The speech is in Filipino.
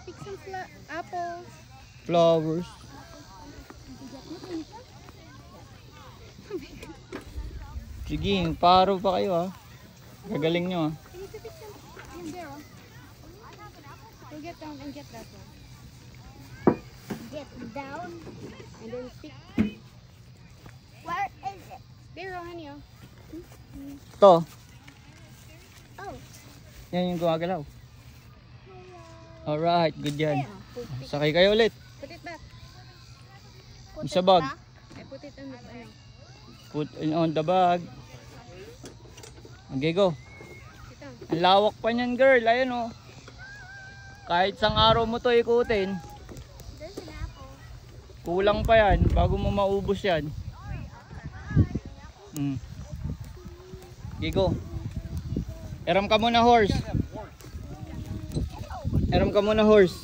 pick some apples. Flowers. Sige, paro pa kayo ha. Gagaling nyo ha. You need to pick some in there. We'll get down and get that one. Get down and then pick. Where is it? There, honey. Ito. Oh. Yan yung gumagalaw. Alright, good yan. Put Sakay kayo ulit. it back. Sa bag. I put it on the ano. Put it on the bag. Okay, go. Sit down. Ang lawak pa niyan, girl. Ayun oh. Kahit isang araw mo to ikutin, There's an apple. kulang pa yan bago mo maubos yan. Okay, go. Eram ka muna, horse. Eram ka muna, horse.